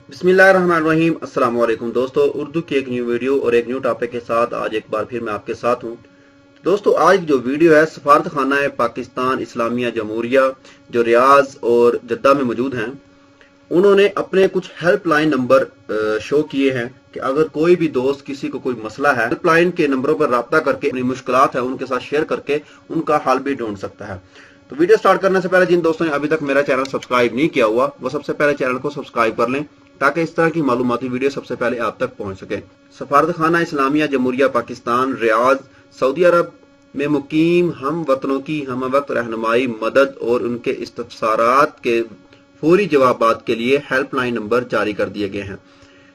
बिस्मिल्लाहिर्रहमानिर्रहीम। अस्सलाम वालेकुम दोस्तों, उर्दू की एक न्यू वीडियो और एक न्यू टॉपिक के साथ आज एक बार फिर मैं आपके साथ हूँ। दोस्तों, आज जो वीडियो है सफारत खाना है पाकिस्तान इस्लामिया जमहूरिया जो रियाज और जद्दा में मौजूद हैं, उन्होंने अपने कुछ हेल्पलाइन नंबर शो किए हैं कि अगर कोई भी दोस्त किसी को कोई मसला है, हेल्पलाइन के नंबरों पर राब्ता करके अपनी मुश्किलात है उनके साथ शेयर करके उनका हल भी ढूंढ सकता है। तो वीडियो स्टार्ट करने से पहले जिन दोस्तों ने अभी तक मेरा चैनल सब्सक्राइब नहीं किया हुआ वो सबसे पहले चैनल को सब्सक्राइब कर लें ताकि इस तरह की मालूमाती वीडियो सबसे पहले आप तक पहुंच सके। सफारत खाना इस्लामिया जमहूरिया पाकिस्तान रियाज सऊदी अरब में मुकीम हम वतनों की हम वक्त रहनुमाई मदद और उनके इस्तफसारात के फौरी जवाबात के लिए हेल्पलाइन नंबर जारी कर दिए गए हैं।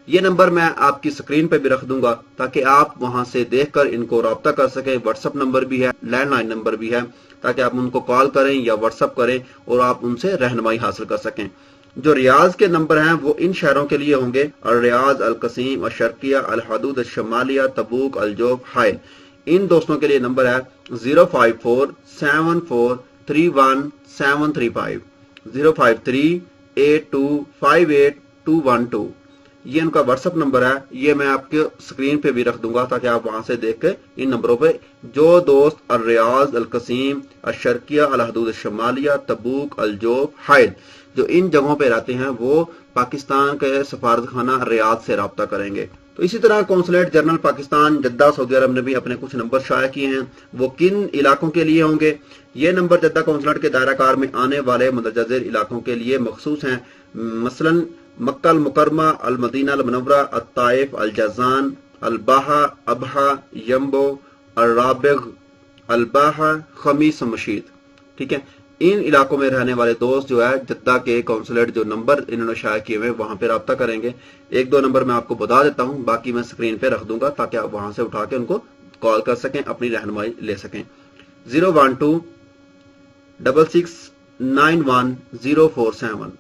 ये नंबर मैं आपकी स्क्रीन पे भी रख दूंगा ताकि आप वहां से देखकर इनको राब्ता कर सकें। व्हाट्सएप नंबर भी है, लैंडलाइन नंबर भी है, ताकि आप उनको कॉल करें या व्हाट्सएप करें और आप उनसे रहनुमाई हासिल कर सकें। जो रियाज के नंबर हैं वो इन शहरों के लिए होंगे: अल रियाज, अल कसीम, अल शर्किया, अल हदूद, अल शमालिया, तबूक, अल जोफ, हाइल। इन दोस्तों के लिए नंबर है 05474317735, 05382582212। ये उनका व्हाट्सएप नंबर है। ये मैं आपके स्क्रीन पे भी रख दूंगा ताकि आप वहां से देख के इन नंबरों पे जो दोस्त अल रियाज, अल कसीम, अल शर्किया, अल हदूद, शमालिया, तबूक, अल जोफ, हाइल जो इन जगहों पे रहते हैं वो पाकिस्तान के सफारत खाना रियाद से राब्ता करेंगे। तो इसी तरह consulate general Pakistan Jeddah Saudi Arab ने भी अपने कुछ नंबर शाया किए हैं। वो किन इलाकों के लिए होंगे? ये नंबर जद्दा कौंसलेट के दायरा कार में आने वाले मंदरजा झेल इलाकों के लिए मखसूस हैं। मसलन मक्का अल मुकरमा, अल मदीना अल मुनव्वरा, अल ताइफ, अल जज़ान, अल बाहा, अबहा, यम्बो, अल राबिग, अल बाहा, खमीस मशीद। ठीक है, इन इलाकों में रहने वाले दोस्त जो है जद्दा के कौंसलेट जो नंबर इन्होंने शाया किए हुए वहां पे राब्ता करेंगे। एक दो नंबर मैं आपको बता देता हूं, बाकी मैं स्क्रीन पे रख दूंगा ताकि आप वहां से उठा के उनको कॉल कर सकें, अपनी रहनुमाई ले सकें। 01266911047।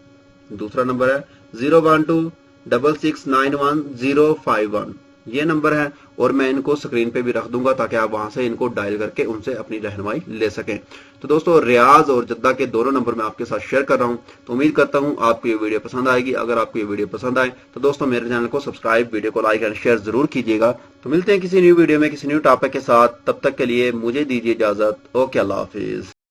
दूसरा नंबर है 01266911051। ये नंबर है और मैं इनको स्क्रीन पे भी रख दूंगा ताकि आप वहां से इनको डायल करके उनसे अपनी रहनुमाई ले सकें। तो दोस्तों, रियाज और जद्दा के दोनों नंबर मैं आपके साथ शेयर कर रहा हूं। तो उम्मीद करता हूं आपको ये वीडियो पसंद आएगी। अगर आपको ये वीडियो पसंद आए तो दोस्तों मेरे चैनल को सब्सक्राइब, वीडियो को लाइक एंड शेयर जरूर कीजिएगा। तो मिलते हैं किसी न्यू वीडियो में किसी न्यू टॉपिक के साथ। तब तक के लिए मुझे दीजिए इजाजत। ओके, अल्लाह हाफिज।